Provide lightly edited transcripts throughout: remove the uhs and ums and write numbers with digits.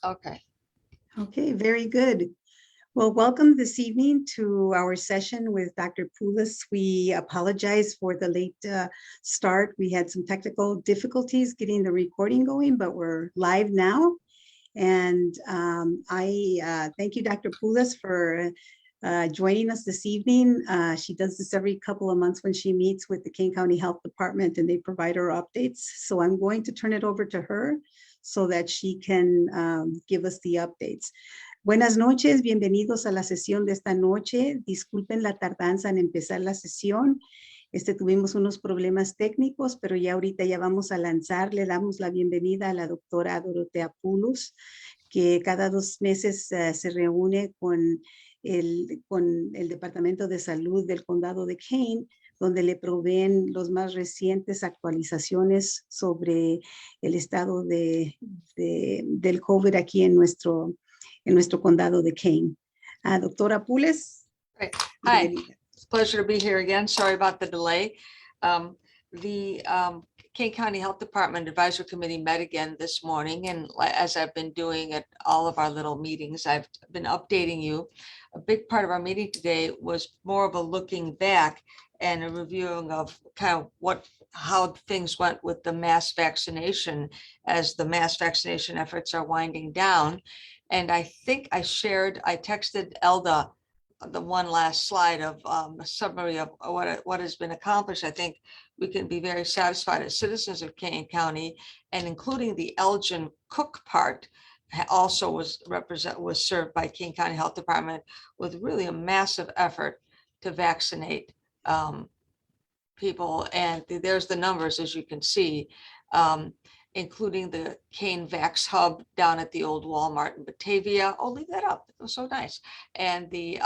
Okay. Okay, very good. Well, welcome this evening to our session with Dr. Poulos. We apologize for the late start. We had some technical difficulties getting the recording going, but we're live now. And I thank you, Dr. Poulos, for joining us this evening. She does this every couple of months when she meets with the Kane County Health Department and they provide her updates. So I'm going to turn it over to her so that she can give us the updates. Buenas noches, bienvenidos a la sesión de esta noche. Disculpen la tardanza en empezar la sesión. Tuvimos unos problemas técnicos, pero ya ahorita ya vamos a lanzar. Le damos la bienvenida a la doctora Dorotea Poulos, que cada 2 meses se reúne con el Departamento de Salud del Condado de Kane, donde le proveen los más recientes actualizaciones sobre el estado del COVID aquí en nuestro condado de Kane. Doctora Poulos. Great. Hi, it's a pleasure to be here again. Sorry about the delay. The Kane County Health Department Advisory Committee met again this morning, and as I've been doing at all of our little meetings, I've been updating you. A big part of our meeting today was more of a looking back and a reviewing of kind of how things went with the mass vaccination as the mass vaccination efforts are winding down. And I think I texted Elda the one last slide of a summary of what has been accomplished. I think we can be very satisfied as citizens of Kane County, and including the Elgin Cook part also was served by Kane County Health Department with really a massive effort to vaccinate people. And there's the numbers, as you can see, including the Kane Vax Hub down at the old Walmart in Batavia. Oh, leave that up. It was so nice. And the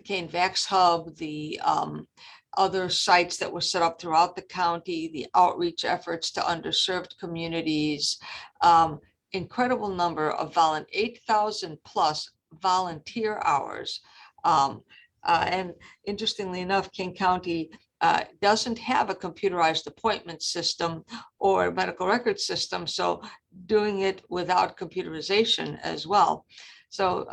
Kane Vax Hub, the other sites that were set up throughout the county, the outreach efforts to underserved communities, incredible number of 8,000 plus volunteer hours. And interestingly enough, Kane County doesn't have a computerized appointment system or medical record system, so doing it without computerization as well. So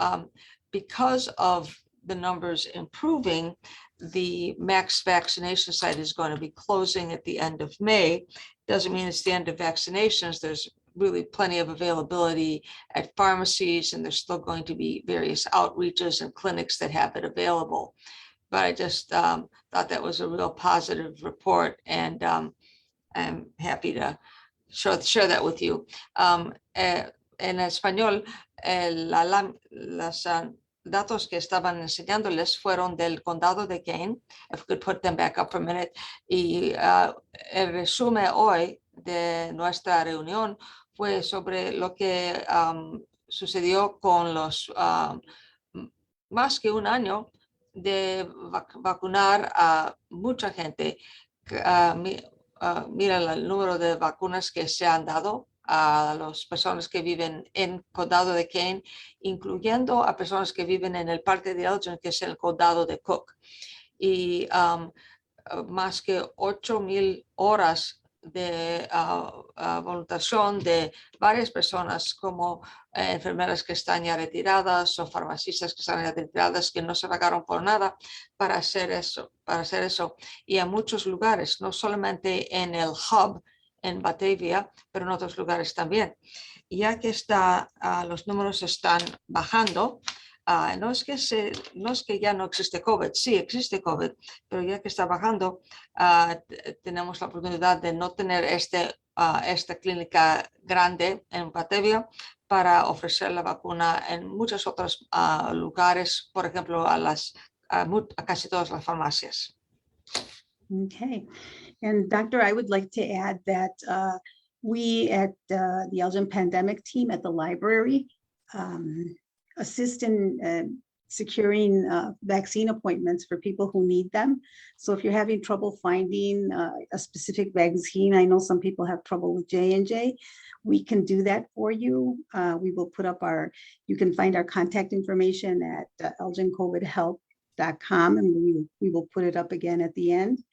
because of the numbers improving, the max vaccination site is going to be closing at the end of May. Doesn't mean it's the end of vaccinations. There's really plenty of availability at pharmacies, and there's still going to be various outreaches and clinics that have it available. But I just thought that was a real positive report, and I'm happy to share that with you. En español, los datos que estaban enseñándoles fueron del condado de Kane. If we could put them back up for a minute. Y el resumen hoy de nuestra reunión fue sobre lo que sucedió con los más que un año de vacunar a mucha gente. Mira el número de vacunas que se han dado a las personas que viven en condado de Kane, incluyendo a personas que viven en el parque de Elgin, que es el condado de Cook. Y más que 8,000 horas de voluntación de varias personas, como enfermeras que están ya retiradas o farmacistas que están ya retiradas, que no se pagaron por nada para hacer eso. Y a muchos lugares, no solamente en el hub en Batavia, pero en otros lugares también. Y ya que los números están bajando, no es que ya no existe COVID, sí existe COVID, pero ya que está bajando, tenemos la oportunidad de no tener esta clínica grande en Batavia para ofrecer la vacuna en muchos otros lugares, por ejemplo, a casi todas las farmacias. Okay. And Doctor, I would like to add that we at the Elgin Pandemic Team at the library assist in securing vaccine appointments for people who need them. So if you're having trouble finding a specific vaccine, I know some people have trouble with J&J, we can do that for you. We will put up you can find our contact information at elgincovidhelp.com, and we will put it up again at the end.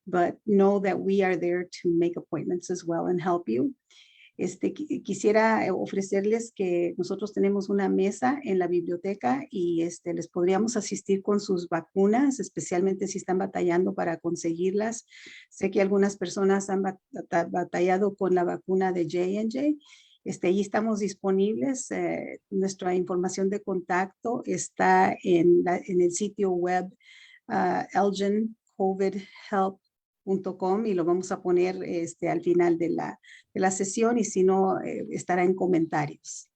But know that we are there to make appointments as well and help you. Quisiera ofrecerles que nosotros tenemos una mesa en la biblioteca y les podríamos asistir con sus vacunas, especialmente si están batallando para conseguirlas. Sé que algunas personas han batallado con la vacuna de J&J. Ahí estamos disponibles. Nuestra información de contacto está en el sitio web elgincovidhelp.com y lo vamos a poner al final de la sesión, y si no, estará en comentarios.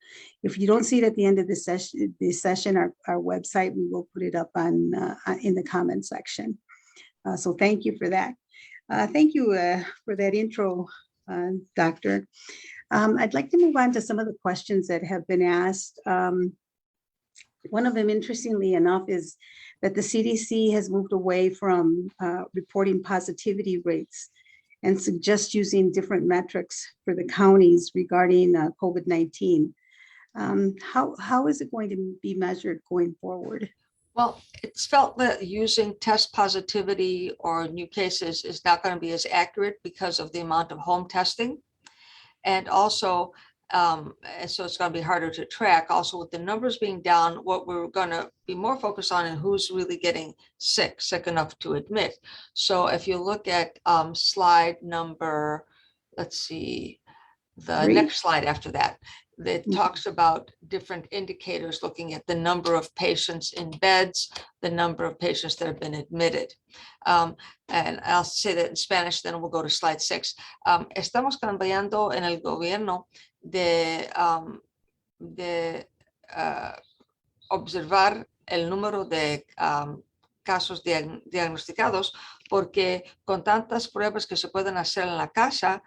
If you don't see it at the end of the session, our website, we will put it up on in the comment section. So thank you for that. Thank you for that intro, Doctor. I'd like to move on to some of the questions that have been asked. One of them, interestingly enough, is that the CDC has moved away from reporting positivity rates and suggests using different metrics for the counties regarding COVID-19. How is it going to be measured going forward? Well, it's felt that using test positivity or new cases is not going to be as accurate because of the amount of home testing. And also, so it's going to be harder to track. Also, with the numbers being down, what we're going to be more focused on is who's really getting sick enough to admit. So if you look at slide number, let's see, the next slide after that, that talks about different indicators, looking at the number of patients in beds, the number of patients that have been admitted. And I'll say that in Spanish, then we'll go to slide 6. Estamos cambiando en el gobierno de observar el número de casos diagnosticados, porque con tantas pruebas que se pueden hacer en la casa,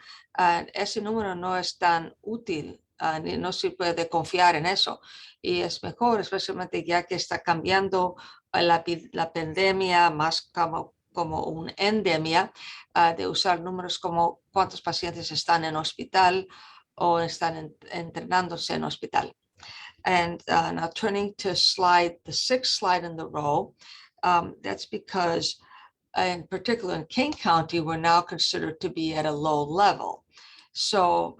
ese número no es tan útil, ni no se puede confiar en eso. Y es mejor, especialmente ya que está cambiando la pandemia más como una endemia, de usar números como cuántos pacientes están en hospital o están entrenándose en hospital. And now turning to the 6th slide in the row, that's because in particular in King County, we're now considered to be at a low level. So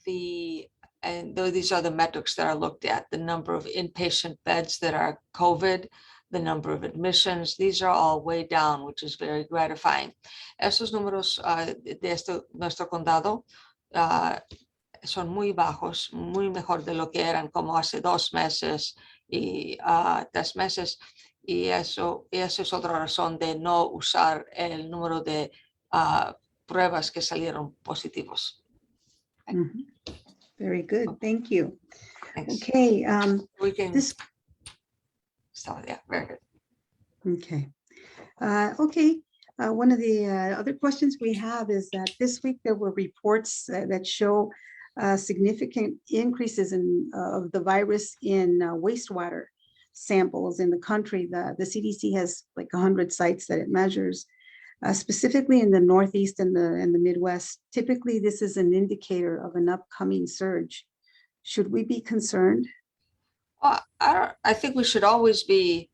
these are the metrics that are looked at: the number of inpatient beds that are COVID, the number of admissions. These are all way down, which is very gratifying. Esos números de nuestro condado son muy bajos, muy mejor de lo que eran como hace 2 meses y 3 meses. Y eso es otra razón de no usar el número de pruebas que salieron positivos. Very good. Thank you. Thanks. Okay. We can start. Yeah, very good. Okay. One of the other questions we have is that this week there were reports that show significant increases of the virus in wastewater samples in the country. The CDC has like 100 sites that it measures, specifically in the Northeast and the Midwest. Typically, this is an indicator of an upcoming surge. Should we be concerned? Well, I think we should always be,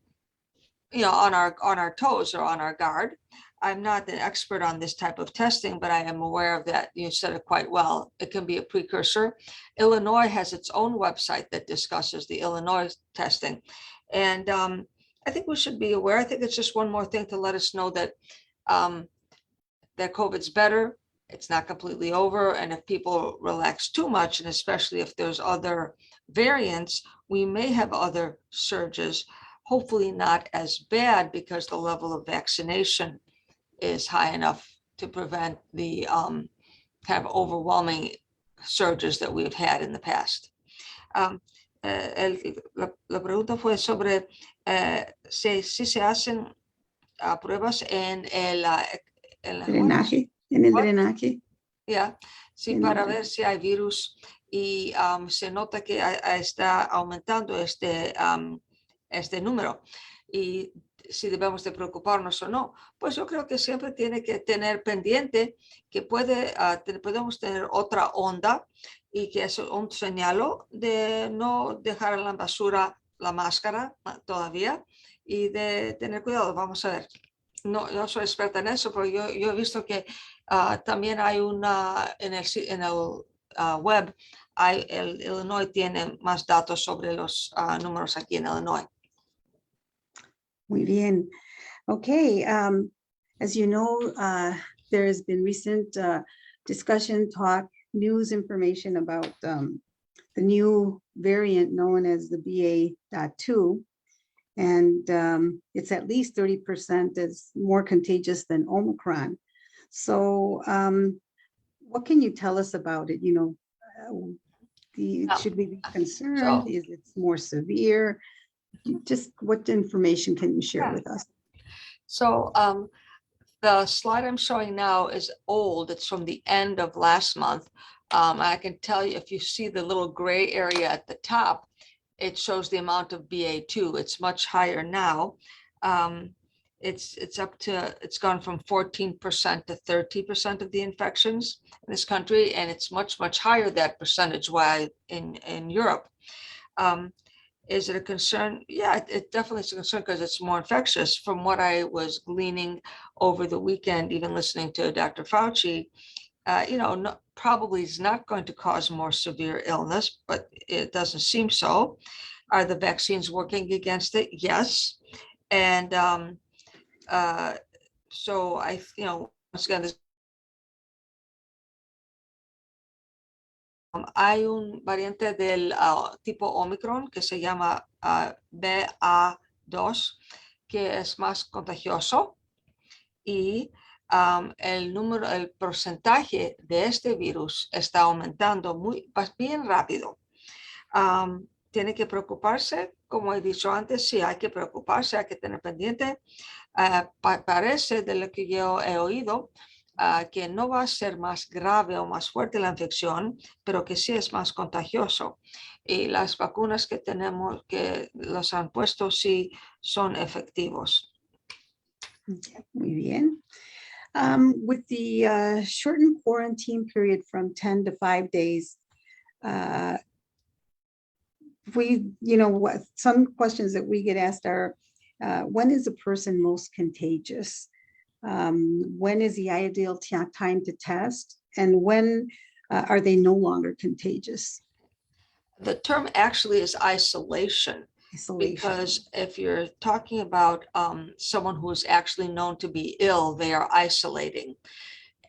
on our toes or on our guard. I'm not an expert on this type of testing, but I am aware of that. You said it quite well. It can be a precursor. Illinois has its own website that discusses the Illinois testing. And I think we should be aware. I think it's just one more thing to let us know that that COVID's better. It's not completely over. And if people relax too much, and especially if there's other variants, we may have other surges, hopefully not as bad because the level of vaccination is high enough to prevent the kind of overwhelming surges that we've had in the past. La pregunta fue sobre si se hacen pruebas en el drenaje, en el drenaje. Sí, para ver si hay virus, y se nota que está aumentando este número. Y si debemos de preocuparnos o no, pues yo creo que siempre tiene que tener pendiente que podemos tener otra onda, y que es un señalo de no dejar en la basura la máscara todavía y de tener cuidado. Vamos a ver. no soy experta en eso, pero yo he visto que también hay una en el web, el Illinois tiene más datos sobre los números aquí en Illinois. Muy bien. Okay, as you know, there has been recent discussion, talk, news information about the new variant known as the BA.2. And it's at least 30% as more contagious than Omicron. So what can you tell us about it? You know, should we be concerned? Is it more severe? Just what information can you share with us? So the slide I'm showing now is old. It's from the end of last month. I can tell you, if you see the little gray area at the top, it shows the amount of BA2. It's much higher now. It's gone from 14% to 30% of the infections in this country, and it's much higher that percentage-wise in Europe. Is it a concern? Yeah, it definitely is a concern because it's more infectious. From what I was gleaning over the weekend, even listening to Dr. Fauci, probably is not going to cause more severe illness, but it doesn't seem so. Are the vaccines working against it? Yes. And so once again, hay un variante del tipo Omicron que se llama BA2, que es más contagioso, y el porcentaje de este virus está aumentando bien rápido. Tiene que preocuparse, como he dicho antes, sí hay que preocuparse, hay que tener pendiente. Parece, de lo que yo he oído, que no va a ser más grave o más fuerte la infección, pero que sí es más contagioso. Y las vacunas que tenemos, que los han puesto, sí son efectivos. Muy bien. With the shortened quarantine period from 10 to 5 days, some questions that we get asked are, when is a person most contagious? When is the ideal time to test? And when are they no longer contagious? The term actually is isolation. Because if you're talking about someone who's actually known to be ill, they are isolating.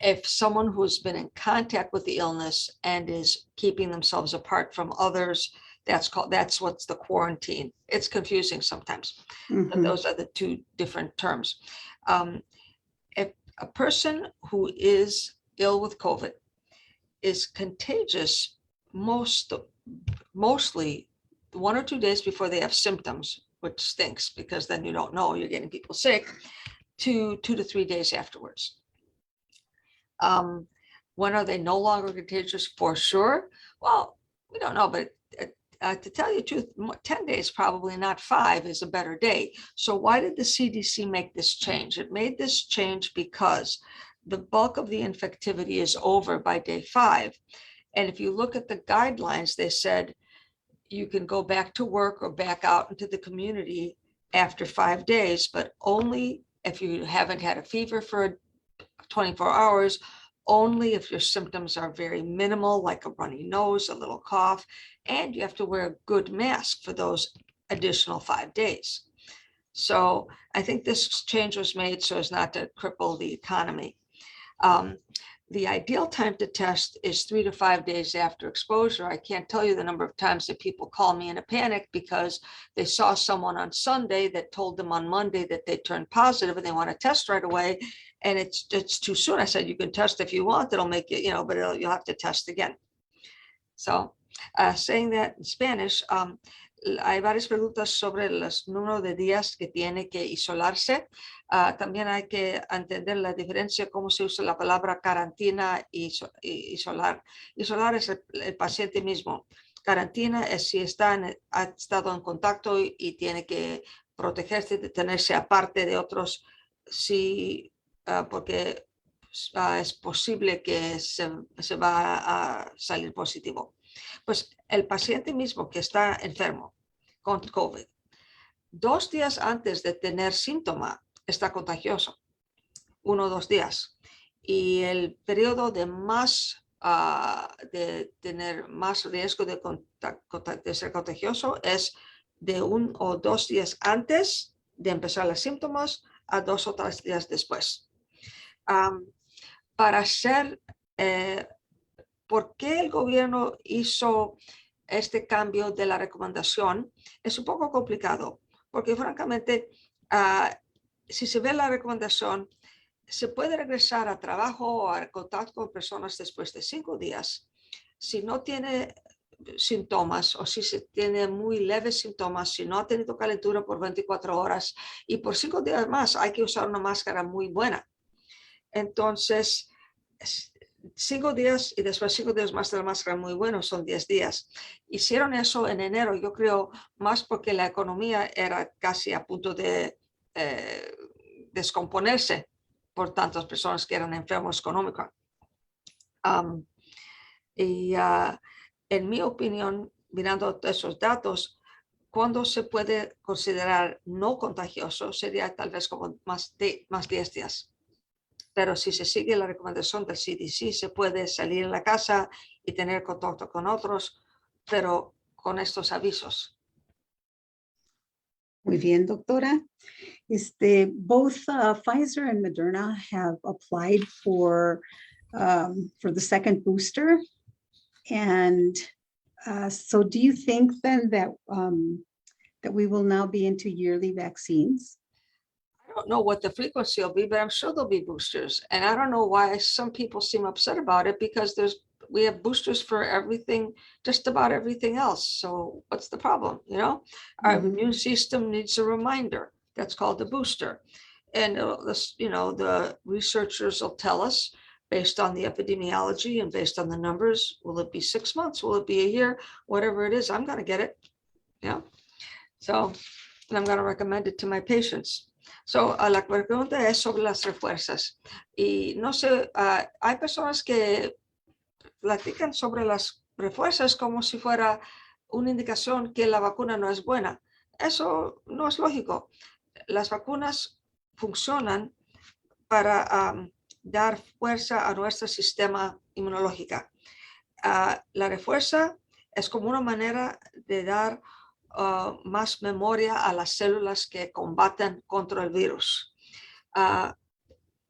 If someone who's been in contact with the illness and is keeping themselves apart from others, that's what's the quarantine. It's confusing sometimes. But those are the two different terms. If a person who is ill with COVID is contagious mostly 1 or 2 days before they have symptoms, which stinks because then you don't know you're getting people sick, to 2 to 3 days afterwards. When are they no longer contagious? For sure. Well, we don't know, but to tell you the truth, 10 days, probably not 5, is a better day. So why did the CDC make this change? It made this change because the bulk of the infectivity is over by day 5. And if you look at the guidelines, they said you can go back to work or back out into the community after 5 days, but only if you haven't had a fever for 24 hours, only if your symptoms are very minimal, like a runny nose, a little cough, and you have to wear a good mask for those additional 5 days. So I think this change was made so as not to cripple the economy. The ideal time to test is 3 to 5 days after exposure. I can't tell you the number of times that people call me in a panic because they saw someone on Sunday that told them on Monday that they turned positive and they want to test right away. And it's too soon. I said, you can test if you want, it'll make it, but you'll have to test again. So saying that in Spanish, hay varias preguntas sobre los números de días que tiene que isolarse. También hay que entender la diferencia, cómo se usa la palabra cuarentena y isolar. Isolar es el paciente mismo. Cuarentena es si ha estado en contacto y tiene que protegerse, de tenerse aparte de otros, porque es posible que se va a salir positivo. Pues el paciente mismo que está enfermo con COVID, 2 días antes de tener síntoma, está contagioso. 1 o 2 días. Y el periodo de de tener más riesgo de ser contagioso es de 1 o 2 días antes de empezar los síntomas a 2 o 3 días después. Para hacer, ¿por qué el gobierno hizo este cambio de la recomendación? Es un poco complicado, porque francamente, si se ve la recomendación, se puede regresar a trabajo o a contacto con personas después de 5 días. Si no tiene síntomas o si se tiene muy leves síntomas, si no ha tenido calentura por 24 horas y por 5 días más hay que usar una máscara muy buena. Entonces, 5 días y después 5 días más de la máscara muy bueno, son 10 días. Hicieron eso en enero, yo creo, más porque la economía era casi a punto de descomponerse por tantas personas que eran enfermos económicos. En mi opinión, mirando esos datos, cuando se puede considerar no contagioso sería tal vez como más 10 días. Pero si se sigue la recomendación del CDC, se puede salir en la casa y tener contacto con otros, pero con estos avisos. Muy bien, doctora. Both Pfizer and Moderna have applied for the second booster. And so do you think then that we will now be into yearly vaccines? I don't know what the frequency will be, but I'm sure there'll be boosters. And I don't know why some people seem upset about it, because we have boosters for everything, just about everything else. So what's the problem? Our immune system needs a reminder. That's called a booster. And the researchers will tell us, based on the epidemiology and based on the numbers, will it be 6 months? Will it be a year? Whatever it is, I'm going to get it. So, and I'm going to recommend it to my patients. So, la pregunta es sobre las refuerzas. Y no sé, hay personas que platican sobre las refuerzas como si fuera una indicación que la vacuna no es buena. Eso no es lógico. Las vacunas funcionan para dar fuerza a nuestro sistema inmunológico. La refuerza es como una manera de dar más memoria a las células que combaten contra el virus.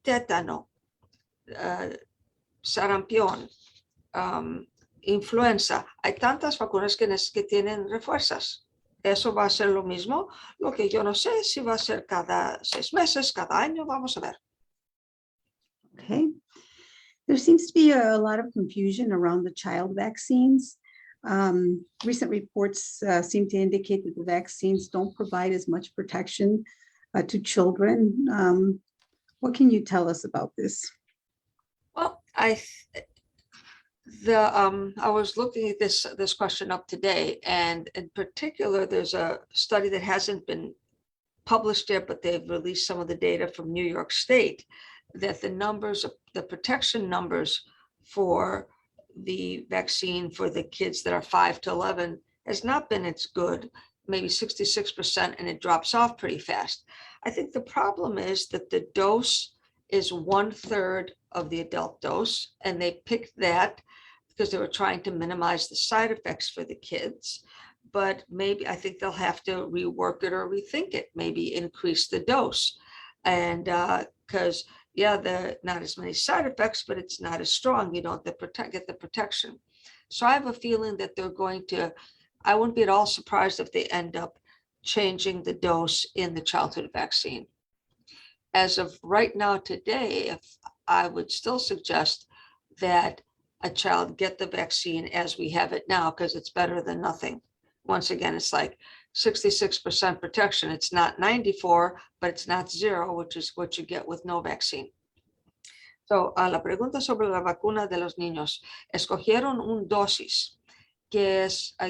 Tétano, sarampión, influenza. Hay tantas vacunas que tienen refuerzas. Eso va a ser lo mismo. Lo que yo no sé si va a ser cada 6 meses, cada año. Vamos a ver. Okay. There seems to be a lot of confusion around the child vaccines. Recent reports seem to indicate that the vaccines don't provide as much protection to children. What can you tell us about this? Well, I was looking at this question up today, and in particular, there's a study that hasn't been published yet, but they've released some of the data from New York State, that the protection numbers for the vaccine for the kids that are 5 to 11 has not been as good, maybe 66%, and it drops off pretty fast. I think the problem is that the dose is 1/3 of the adult dose, and they picked that because they were trying to minimize the side effects for the kids. But maybe I think they'll have to rework it or rethink it, maybe increase the dose. And because not as many side effects, but it's not as strong. You don't get the protection. So I have a feeling that they're going to, I wouldn't be at all surprised if they end up changing the dose in the childhood vaccine. As of right now today, I would still suggest that a child get the vaccine as we have it now, because it's better than nothing. Once again, it's like 66% protection. It's not 94, but it's not 0, which is what you get with no vaccine. So, la pregunta sobre la vacuna de los niños. Escogieron un dosis que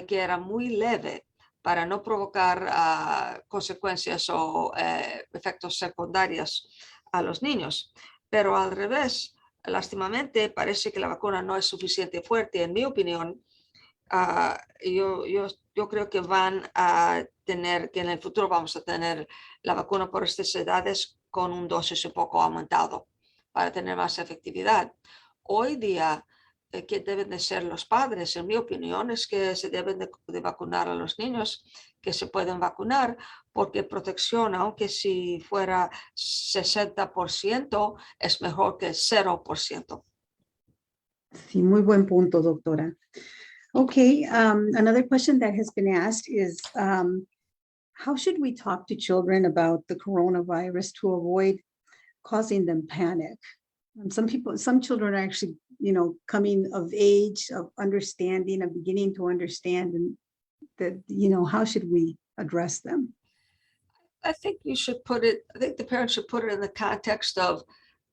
era muy leve para no provocar consecuencias o efectos secundarios a los niños. Pero al revés, lástimamente, parece que la vacuna no es suficiente fuerte. En mi opinión, yo creo que van a tener, que en el futuro vamos a tener la vacuna por estas edades con un dosis un poco aumentado. para tener más efectividad. Hoy día, que deben de ser los padres, en mi opinión, es que se deben de vacunar a los niños que se pueden vacunar, porque protección, aunque si fuera 60%, es mejor que 0%. Sí, muy buen punto, doctora. Okay, another question that has been asked is, how should we talk to children about the coronavirus to avoid causing them panic? And some children are actually, coming of age, of understanding, of beginning to understand, and that, how should we address them? I think the parents should put it in the context of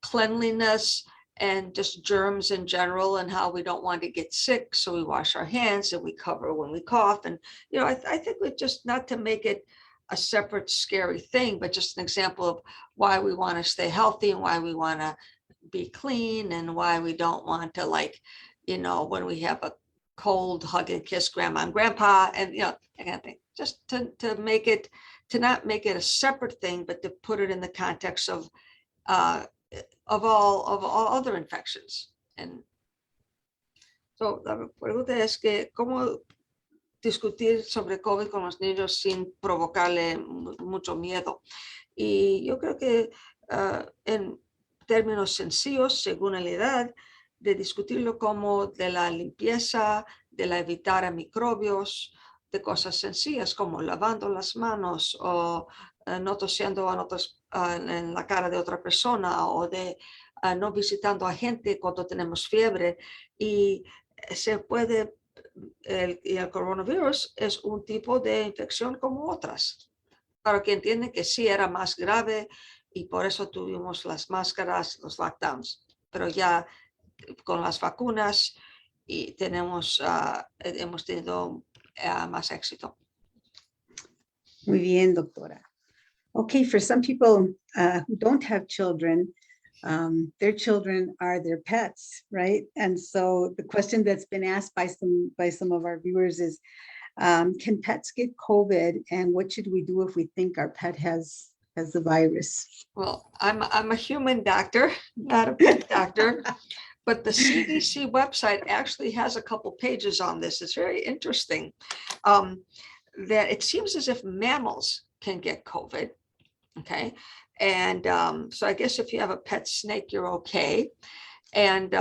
cleanliness and just germs in general and how we don't want to get sick. So we wash our hands and we cover when we cough. And, I think we just not to make it a separate scary thing, but just an example of why we want to stay healthy and why we want to be clean and why we don't want to when we have a cold, hug and kiss grandma and grandpa and, that kind of thing. Just to make it, to not make it a separate thing, but to put it in the context of all other infections. And so la pregunta es que cómo discutir sobre COVID con los niños sin provocarle mucho miedo. Y yo creo que en términos sencillos, según la edad, de discutirlo como de la limpieza, de la evitar a microbios, de cosas sencillas como lavando las manos o no tosiendo en la cara de otra persona o de no visitando a gente cuando tenemos fiebre. Y se puede, el coronavirus es un tipo de infección como otras, para que entienden que sí era más grave y por eso tuvimos las máscaras, los lockdowns, pero ya con las vacunas y hemos tenido más éxito. Muy bien, doctora. Okay, for some people who don't have children, their children are their pets, right? And so the question that's been asked by some of our viewers is, can pets get COVID, and what should we do if we think our pet has the virus? Well, I'm a human doctor, not a pet doctor. But the CDC website actually has a couple pages on this. It's very interesting that it seems as if mammals can get COVID. Okay. And so I guess if you have a pet snake, you're okay. And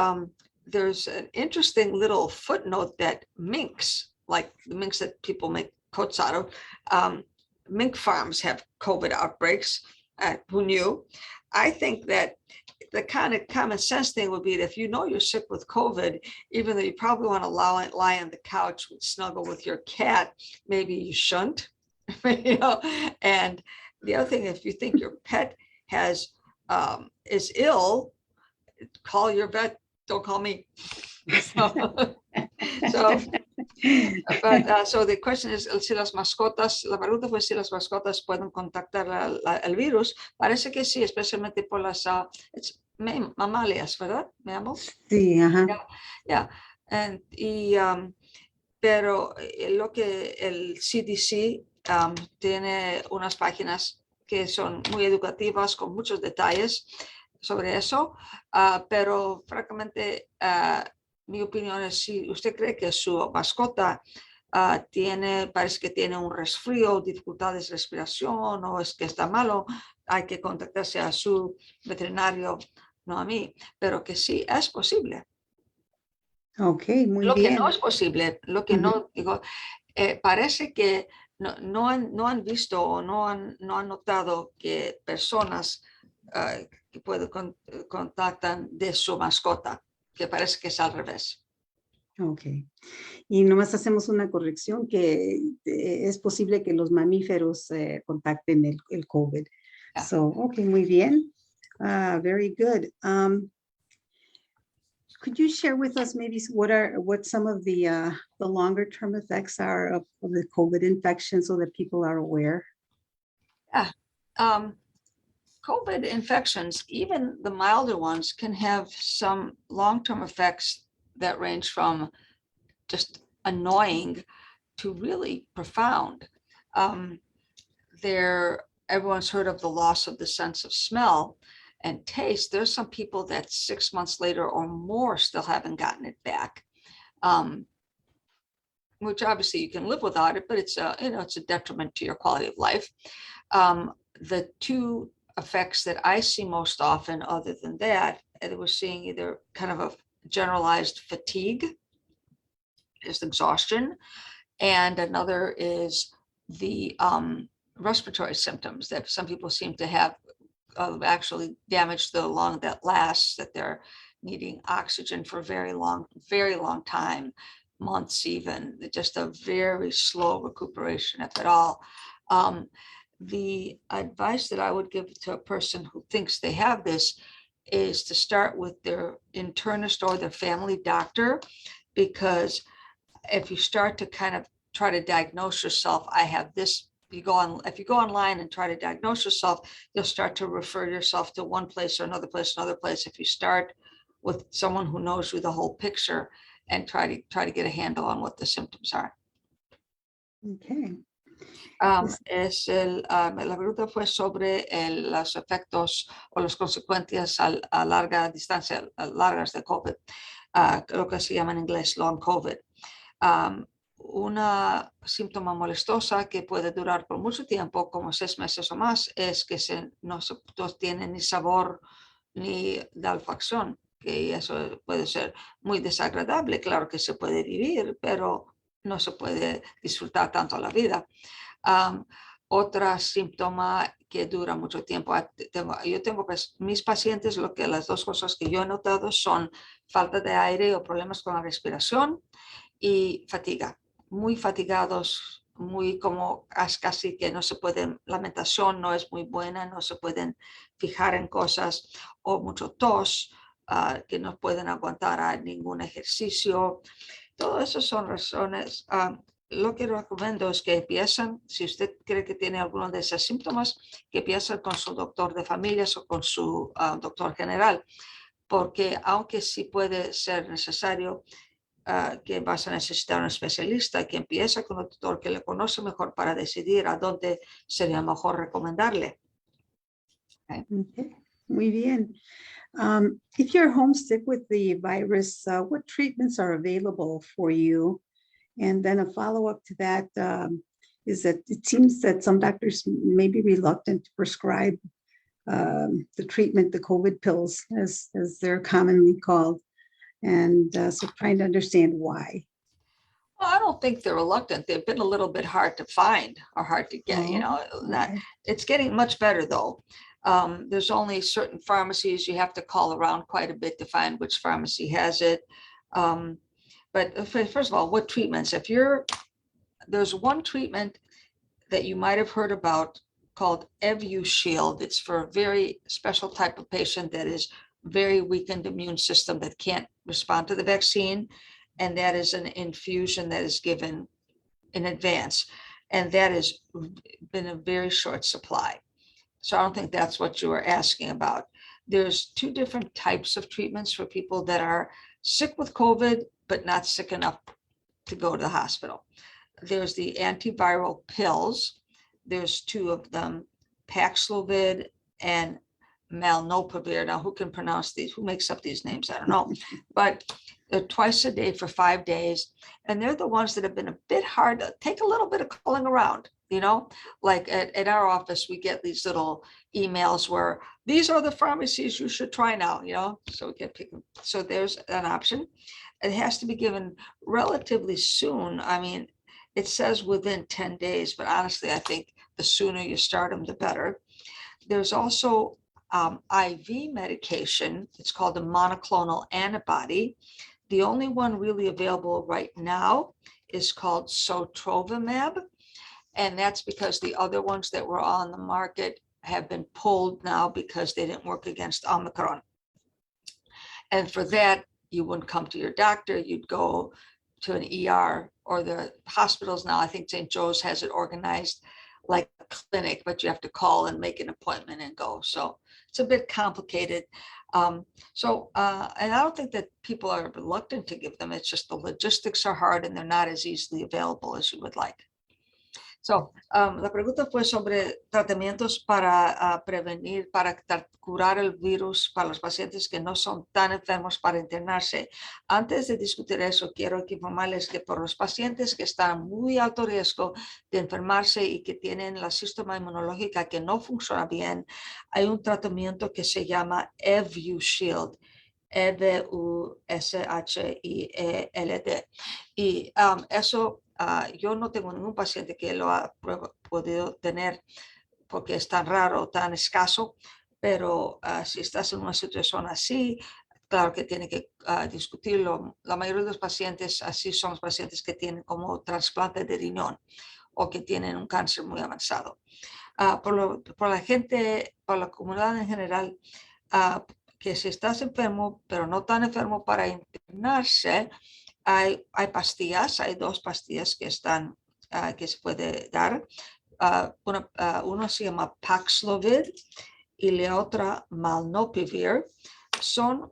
there's an interesting little footnote that minks, like the minks that people make coats out of, mink farms have COVID outbreaks. Who knew? I think that the kind of common sense thing would be that if you know you're sick with COVID, even though you probably want to lie on the couch and snuggle with your cat, maybe you shouldn't. And the other thing, if you think your pet is ill, call your vet. Don't call me. So the question is si las mascotas, la pregunta fue si las mascotas pueden contactar el virus. Parece que sí, especialmente por las mamalias, ¿verdad? Mammals. Sí, ajá. Yeah. Pero lo que el CDC tiene unas páginas que son muy educativas con muchos detalles sobre eso, pero francamente mi opinión es si usted cree que su mascota parece que tiene un resfrío, dificultades de respiración o es que está malo, hay que contactarse a su veterinario, no a mí, pero que sí es posible. Ok, muy Lo bien. que no es posible, lo que no, digo, parece que no han visto o no han notado que personas que contactan de su mascota, que parece que es al revés. Ok. Y nomás hacemos una corrección que es posible que los mamíferos contacten el COVID. Yeah. So, okay, muy bien. Very good. Could you share with us maybe what some of the longer term effects are of the COVID infection so that people are aware? Yeah. COVID infections, even the milder ones, can have some long-term effects that range from just annoying to really profound. Everyone's heard of the loss of the sense of smell. and taste, there's some people that 6 months later or more still haven't gotten it back. Which obviously you can live without it, but it's a, it's a detriment to your quality of life. The two effects that I see most often, other than that, we're seeing either kind of a generalized fatigue, just exhaustion, and another is the respiratory symptoms that some people seem to have actually damage the lung that lasts, that they're needing oxygen for very long time, months even, just a very slow recuperation, if at all. The advice that I would give to a person who thinks they have this is to start with their internist or their family doctor, because if you start to kind of try to diagnose yourself, I have this, if you go online and try to diagnose yourself, you'll start to refer yourself to one place or another place, If you start with someone who knows you the whole picture and try to get a handle on what the symptoms are. Okay. La pregunta fue sobre los efectos o las consecuencias a larga distancia, largas de COVID, lo que se llama en inglés long COVID. Una síntoma molestosa que puede durar por mucho tiempo, como 6 meses o más, es que no tiene ni sabor ni de olfacción, que eso puede ser muy desagradable. Claro que se puede vivir, pero no se puede disfrutar tanto la vida. Otra síntoma que dura mucho tiempo, yo tengo mis pacientes, las dos cosas que yo he notado son falta de aire o problemas con la respiración y fatiga, muy fatigados, muy como casi que no se pueden, la alimentación no es muy buena, no se pueden fijar en cosas, o mucho tos, que no pueden aguantar a ningún ejercicio. Todas esas son razones. Lo que recomiendo es que empiecen, si usted cree que tiene alguno de esos síntomas, que empiecen con su doctor de familias o con su doctor general, porque aunque sí puede ser necesario que vas a necesitar un especialista, que empiece con un doctor que le conoce mejor para decidir a dónde sería mejor recomendarle. Okay. Muy bien. If you're homesick with the virus, what treatments are available for you? And then a follow-up to that is that it seems that some doctors may be reluctant to prescribe the treatment, the COVID pills, as they're commonly called. And so trying to understand why. Well, I don't think they're reluctant. They've been a little bit hard to find or hard to get, Okay. It's getting much better though. There's only certain pharmacies, you have to call around quite a bit to find which pharmacy has it. But first of all, what treatments? There's one treatment that you might have heard about called EvuShield. It's for a very special type of patient that is very weakened immune system that can't respond to the vaccine. And that is an infusion that is given in advance. And that has been a very short supply. So I don't think that's what you were asking about. There's two different types of treatments for people that are sick with COVID, but not sick enough to go to the hospital. There's the antiviral pills. There's two of them, Paxlovid and Malnopavir. Now, who can pronounce these? Who makes up these names? I don't know. But they're twice a day for 5 days. And they're the ones that have been a bit hard to take a little bit of calling around. Like at our office, we get these little emails where these are the pharmacies you should try now, so we can pick them. So there's an option. It has to be given relatively soon. I mean, it says within 10 days, but honestly, I think the sooner you start them, the better. There's also IV medication. It's called a monoclonal antibody. The only one really available right now is called sotrovimab. And that's because the other ones that were on the market have been pulled now because they didn't work against Omicron. And for that, you wouldn't come to your doctor, you'd go to an ER or the hospitals now. I think St. Joe's has it organized like a clinic, but you have to call and make an appointment and go. So it's a bit complicated. And I don't think that people are reluctant to give them. It's just the logistics are hard and they're not as easily available as you would like. La pregunta fue sobre tratamientos para prevenir, para curar el virus para los pacientes que no son tan enfermos para internarse. Antes de discutir eso, quiero informarles que por los pacientes que están muy alto riesgo de enfermarse y que tienen la sistema inmunológica que no funciona bien, hay un tratamiento que se llama EvuShield. EvuShield. Y eso, yo no tengo ningún paciente que lo ha podido tener porque es tan raro, tan escaso, pero si estás en una situación así, claro que tiene que discutirlo. La mayoría de los pacientes así son los pacientes que tienen como trasplante de riñón o que tienen un cáncer muy avanzado. Por la gente, por la comunidad en general, que si estás enfermo, pero no tan enfermo para internarse, hay pastillas, hay 2 pastillas que están, que se puede dar. Uno se llama Paxlovid y la otra Malnopivir. Son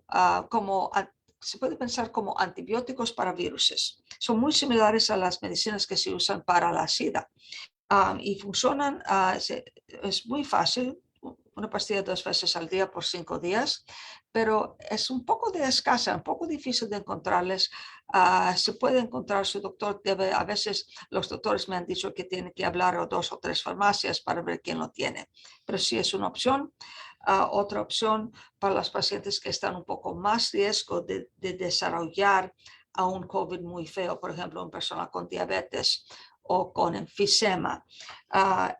se puede pensar como antibióticos para viruses. Son muy similares a las medicinas que se usan para la SIDA. Y funcionan, es muy fácil, una pastilla 2 veces al día por 5 días, pero es un poco de escasa, un poco difícil de encontrarles. Se puede encontrar, su doctor debe, a veces los doctores me han dicho que tiene que hablar a 2 o 3 farmacias para ver quién lo tiene, pero sí es una opción. Otra opción para los pacientes que están un poco más riesgo de desarrollar a un COVID muy feo, por ejemplo, una persona con diabetes o con enfisema,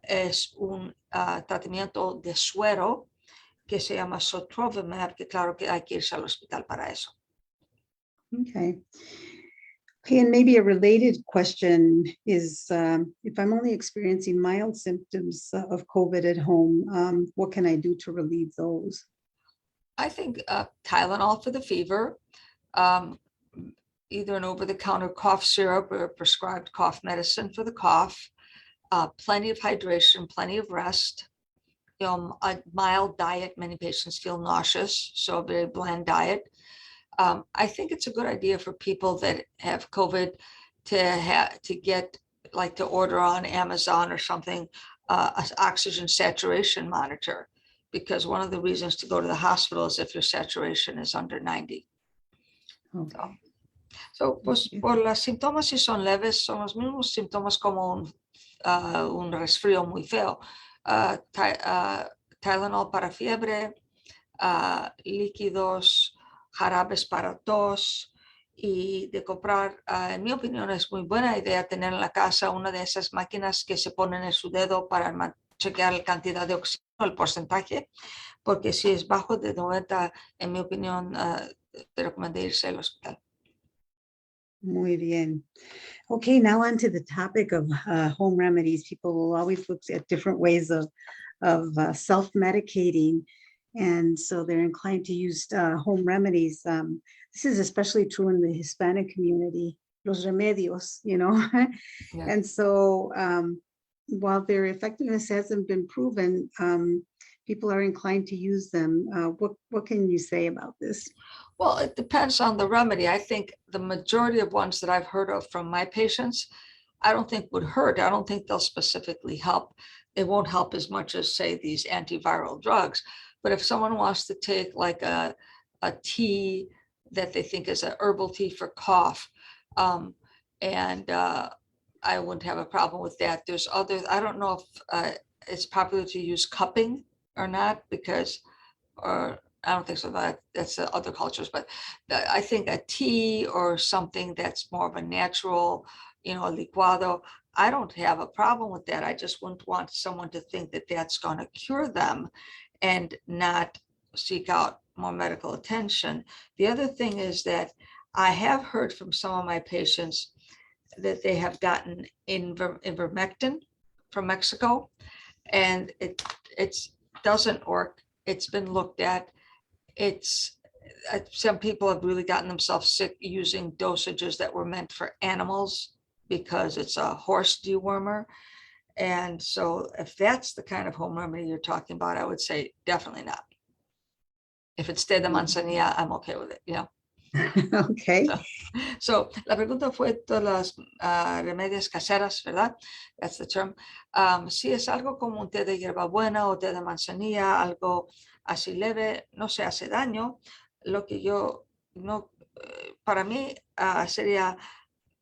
es un tratamiento de suero que se llama sotrovimab, que claro que hay que irse al hospital para eso. Okay. Okay, and maybe a related question is, if I'm only experiencing mild symptoms of COVID at home, what can I do to relieve those? I think Tylenol for the fever, either an over-the-counter cough syrup or prescribed cough medicine for the cough, plenty of hydration, plenty of rest, a mild diet. Many patients feel nauseous, so a very bland diet. I think it's a good idea for people that have COVID to get, like, to order on Amazon or something, an oxygen saturation monitor, because one of the reasons to go to the hospital is if your saturation is under 90. Okay. Pues por los síntomas, si son leves, son los mismos síntomas como un resfrío muy feo. Tylenol para fiebre, líquidos, jarabes para tos, y de comprar, en mi opinión, es muy buena idea tener en la casa una de esas máquinas que se ponen en su dedo para chequear la cantidad de oxígeno, el porcentaje, porque si es bajo de 90, en mi opinión, te recomiendo irse al hospital. Muy bien. Okay, now on to the topic of home remedies. People will always look at different ways of self-medicating, and so they're inclined to use home remedies. This is especially true in the Hispanic community, los remedios, Yeah. And so while their effectiveness hasn't been proven, people are inclined to use them. What can you say about this? Well, it depends on the remedy. I think the majority of ones that I've heard of from my patients, I don't think would hurt. I don't think they'll specifically help. It won't help as much as, say, these antiviral drugs. But if someone wants to take like a tea that they think is a herbal tea for cough, and I wouldn't have a problem with that. There's others, I don't know if it's popular to use cupping or not, because, or I don't think so, that's other cultures, but I think a tea or something that's more of a natural, licuado, I don't have a problem with that. I just wouldn't want someone to think that that's going to cure them and not seek out more medical attention. The other thing is that I have heard from some of my patients that they have gotten ivermectin from Mexico, and it doesn't work. It's been looked at. Some people have really gotten themselves sick using dosages that were meant for animals because it's a horse dewormer. And so if that's the kind of home remedy you're talking about, I would say definitely not. If it's té de manzanilla, I'm okay with it. Okay. So, la pregunta fue todas las remedios caseras, ¿verdad? That's the term. Si es algo como un té de hierbabuena o té de manzanilla, algo así leve, no se hace daño. Lo que yo no, para mí sería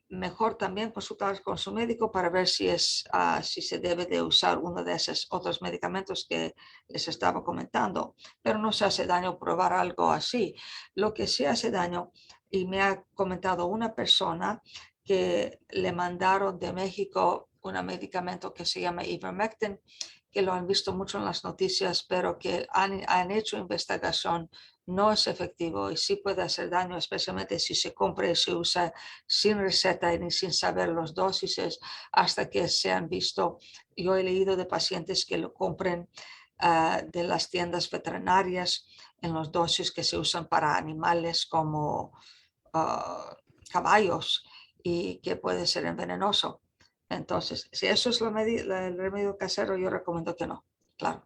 mejor también consultar con su médico para ver si se debe de usar uno de esos otros medicamentos que les estaba comentando, pero no se hace daño probar algo así. Lo que sí hace daño, y me ha comentado una persona que le mandaron de México un medicamento que se llama ivermectin, que lo han visto mucho en las noticias, pero que han hecho investigación, no es efectivo y sí puede hacer daño, especialmente si se compra y se usa sin receta y sin saber los dosis hasta que se han visto. Yo he leído de pacientes que lo compren de las tiendas veterinarias en los dosis que se usan para animales como caballos y que puede ser envenenoso. Entonces, si eso es el remedio casero, yo recomiendo que no, claro.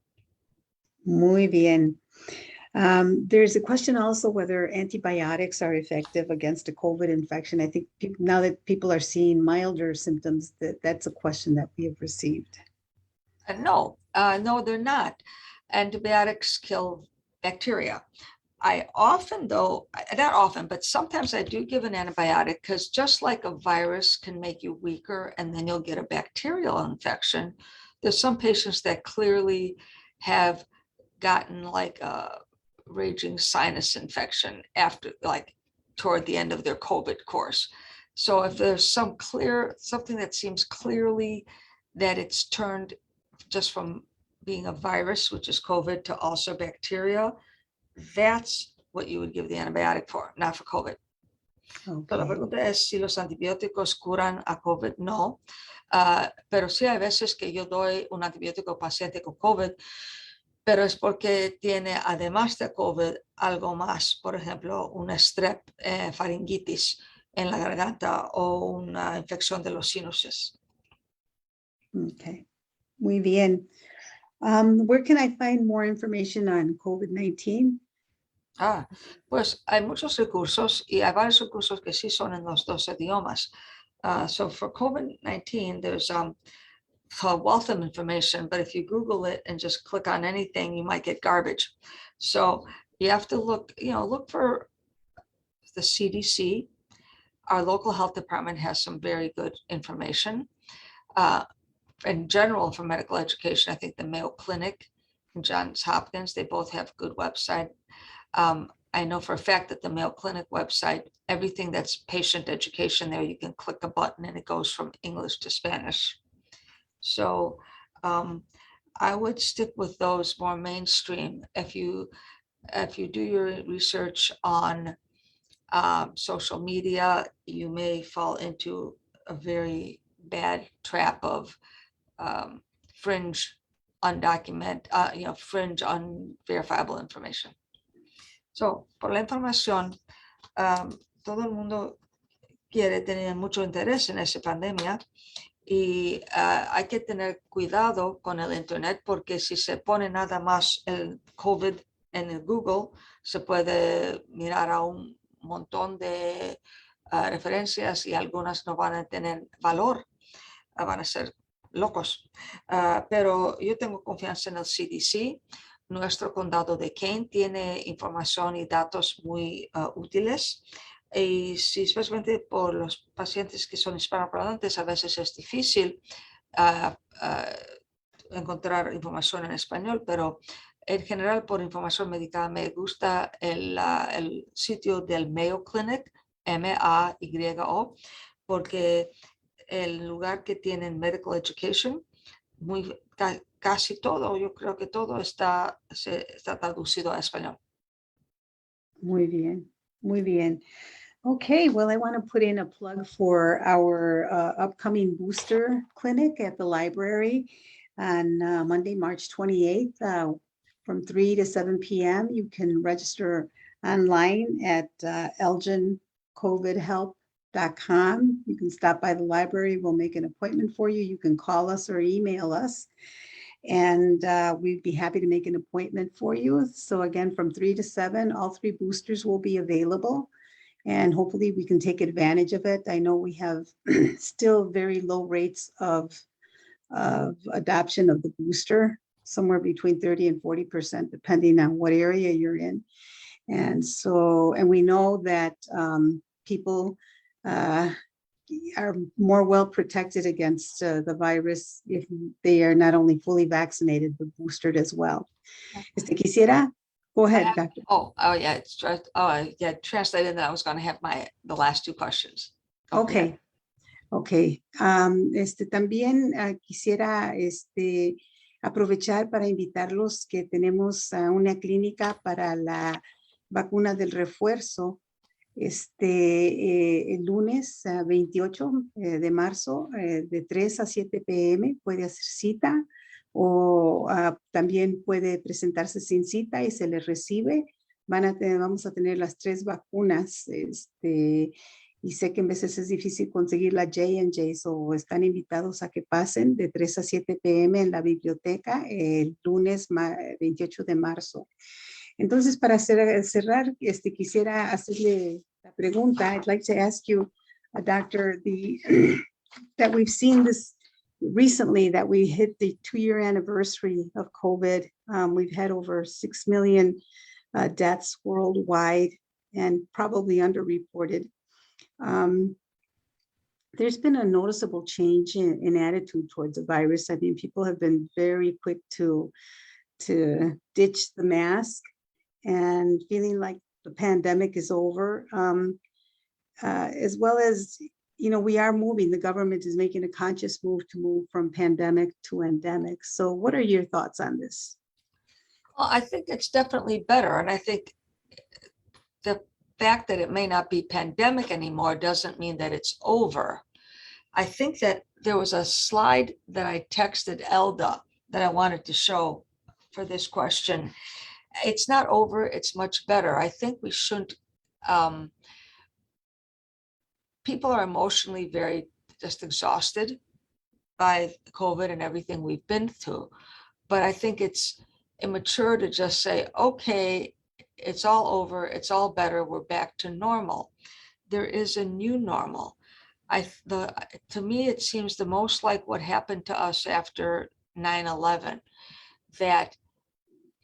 Muy bien. There's a question also whether antibiotics are effective against a COVID infection. I think now that people are seeing milder symptoms, that's a question that we have received. No, they're not. Antibiotics kill bacteria. I often, though, not often, but sometimes I do give an antibiotic because just like a virus can make you weaker and then you'll get a bacterial infection, there's some patients that clearly have gotten like a raging sinus infection after, like, toward the end of their COVID course. So if there's something that seems clearly that it's turned just from being a virus, which is COVID, to also bacteria, that's what you would give the antibiotic for, not for COVID. So la Okay. pregunta es si los antibióticos curan a COVID. No, pero sí hay veces que yo doy un antibiótico al paciente con COVID, pero es porque tiene, además de COVID, algo más, por ejemplo, una strep faringitis en la garganta o una infección de los sinuses. Okay. Muy bien. Where can I find more information on COVID-19? Pues hay muchos recursos y hay varios recursos que sí son en los dos idiomas. So for COVID-19, there's a wealth of information, but if you Google it and just click on anything, you might get garbage. So you have to look for the CDC. Our local health department has some very good information. In general, for medical education, I think the Mayo Clinic and Johns Hopkins, they both have good website. I know for a fact that the Mayo Clinic website, everything that's patient education there, you can click a button and it goes from English to Spanish. So I would stick with those more mainstream. If you do your research on social media, you may fall into a very bad trap of fringe, fringe unverifiable information. So, por la información, todo el mundo quiere tener mucho interés en esa pandemia y hay que tener cuidado con el Internet porque si se pone nada más el COVID en el Google, se puede mirar a un montón de referencias y algunas no van a tener valor, van a ser locos. Pero yo tengo confianza en el CDC. Nuestro condado de Kane tiene información y datos muy útiles. Y si especialmente por los pacientes que son hispanohablantes, a veces es difícil encontrar información en español, pero en general por información médica me gusta el sitio del Mayo Clinic, MAYO, porque el lugar que tienen medical education, casi todo, yo creo que todo está traducido a español. Muy bien. Muy bien. Okay, well, I want to put in a plug for our upcoming booster clinic at the library on Monday, March 28th from 3 to 7 p.m. You can register online at elgincovidhelp.com. You can stop by the library. We'll make an appointment for you. You can call us or email us. And we'd be happy to make an appointment for you. So again, from 3 to 7, all 3 boosters will be available. and hopefully we can take advantage of it. I know we have still very low rates of adoption of the booster, somewhere between 30 and 40%, depending on what area you're in. And so, and we know that people are more well protected against the virus if they are not only fully vaccinated, but boosted as well. Quisiera, go ahead, Doctor. Oh, yeah, it's just, yeah, translated, and I was going to have the last two questions. Okay. Okay. También quisiera aprovechar para invitarlos que tenemos una clínica para la vacuna del refuerzo el lunes 28 de marzo de 3 a 7 p.m. Puede hacer cita o también puede presentarse sin cita y se les recibe. Vamos a tener las 3 vacunas y sé que en veces es difícil conseguir la J&J, o están invitados a que pasen de 3 a 7 p.m. en la biblioteca el lunes 28 de marzo. Entonces, para cerrar, quisiera hacerle la pregunta. I'd like to ask you, Doctor, that we've seen this recently, that we hit the 2-year anniversary of COVID. We've had over 6 million deaths worldwide and probably underreported. There's been a noticeable change in attitude towards the virus. I mean, people have been very quick to ditch the mask and feeling like the pandemic is over, as well as, we are moving. The government is making a conscious move to move from pandemic to endemic. So what are your thoughts on this? Well, I think it's definitely better. And I think the fact that it may not be pandemic anymore doesn't mean that it's over. I think that there was a slide that I texted Elda that I wanted to show for this question. It's not over, it's much better. I think we shouldn't, people are emotionally very just exhausted by COVID and everything we've been through. But I think it's immature to just say, okay, it's all over, it's all better, we're back to normal. There is a new normal. To me, it seems the most like what happened to us after 9/11, that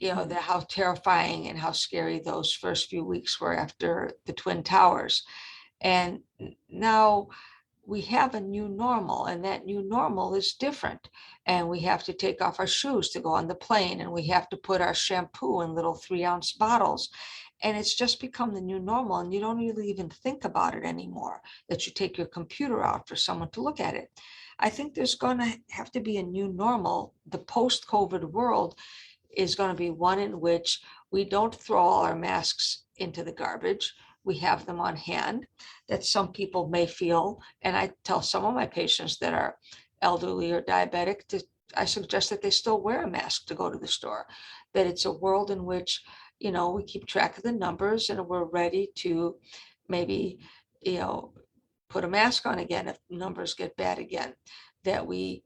how terrifying and how scary those first few weeks were after the Twin Towers. And now we have a new normal, and that new normal is different. And we have to take off our shoes to go on the plane, and we have to put our shampoo in little 3-ounce bottles. And it's just become the new normal, and you don't really even think about it anymore, that you take your computer out for someone to look at it. I think there's going to have to be a new normal. The post-COVID world is going to be one in which we don't throw all our masks into the garbage. We have them on hand. That some people may feel, and I tell some of my patients that are elderly or diabetic, I suggest that they still wear a mask to go to the store, that it's a world in which, we keep track of the numbers and we're ready to maybe, put a mask on again if numbers get bad again, that we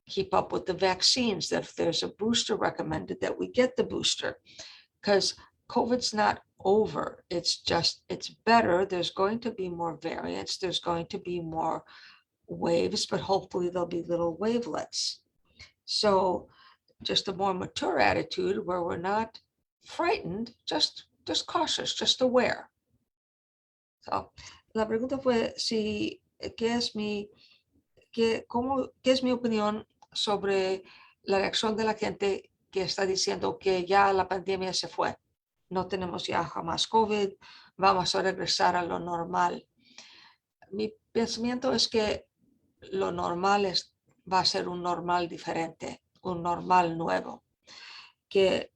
keep up with the vaccines, that if there's a booster recommended, that we get the booster, because COVID's not over. It's better. There's going to be more variants. There's going to be more waves, but hopefully there'll be little wavelets. So just a more mature attitude where we're not frightened, just cautious, just aware. So, la pregunta fue qué es mi opinión sobre la reacción de la gente que está diciendo que ya la pandemia se fue. No tenemos ya jamás COVID, vamos a regresar a lo normal. Mi pensamiento es que lo normal va a ser un normal diferente, un normal nuevo, que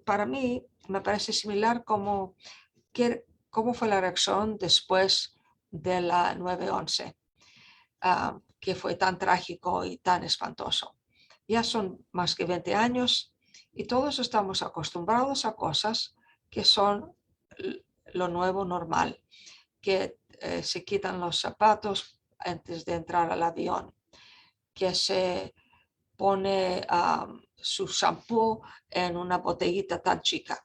para mí me parece similar cómo fue la reacción después de la 9/11, que fue tan trágico y tan espantoso. Ya son más que 20 años y todos estamos acostumbrados a cosas que son lo nuevo normal, que se quitan los zapatos antes de entrar al avión, que se pone su shampoo en una botellita tan chica.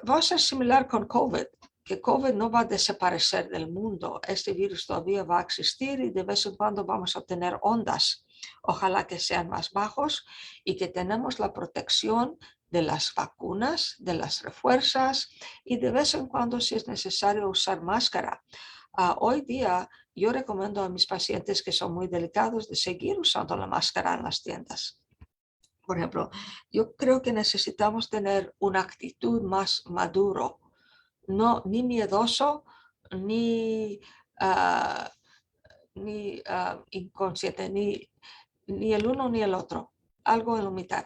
Va a ser similar con COVID, que COVID no va a desaparecer del mundo. Este virus todavía va a existir y de vez en cuando vamos a tener ondas. Ojalá que sean más bajos y que tenemos la protección de las vacunas, de las refuerzas y de vez en cuando si es necesario usar máscara. Hoy día yo recomiendo a mis pacientes que son muy delicados de seguir usando la máscara en las tiendas. Por ejemplo, yo creo que necesitamos tener una actitud más maduro, no ni miedoso, ni, inconsciente, ni el uno ni el otro, algo en la mitad.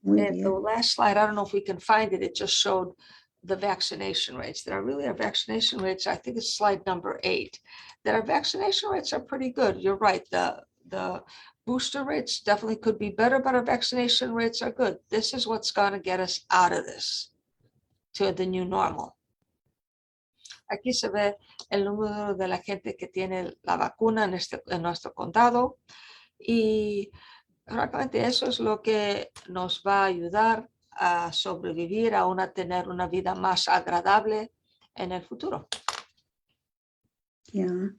Muy And the bien. last slide, I don't know if we can find it, it just showed the vaccination rates. That our vaccination rates, I think it's slide number 8, that our vaccination rates are pretty good. You're right, the booster rates definitely could be better, but our vaccination rates are good. This is what's going to get us out of this, to the new normal. Aquí se ve el número de la gente que tiene la vacuna en nuestro condado y francamente eso es lo que nos va a ayudar a sobrevivir, a tener una vida más agradable en el futuro. Yeah.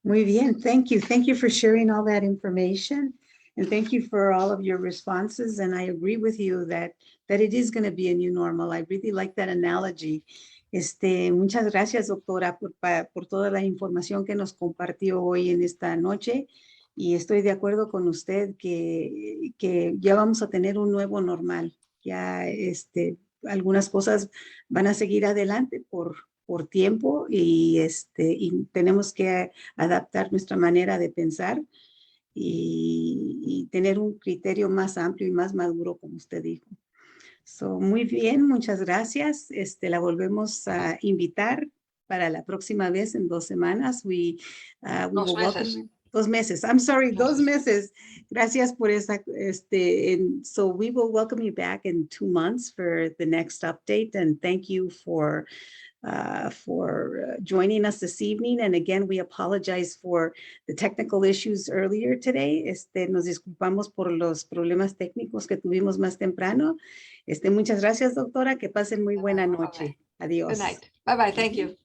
Muy bien. Thank you. Thank you for sharing all that information. And thank you for all of your responses. And I agree with you that it is going to be a new normal. I really like that analogy. Muchas gracias, doctora, por toda la información que nos compartió hoy en esta noche. Y estoy de acuerdo con usted que ya vamos a tener un nuevo normal. Ya algunas cosas van a seguir adelante por tiempo y tenemos que adaptar nuestra manera de pensar y tener un criterio más amplio y más maduro, como usted dijo. So, muy bien, muchas gracias. La volvemos a invitar para la próxima vez en 2 semanas. We will welcome 2 meses. I'm sorry, 2 meses. Gracias por esa. And so we will welcome you back in 2 months for the next update. And thank you for joining us this evening. And again, we apologize for the technical issues earlier today. Nos disculpamos por los problemas técnicos que tuvimos más temprano. Muchas gracias, doctora. Que pasen muy buena noche. Adiós. Good night. Bye-bye. Thank you.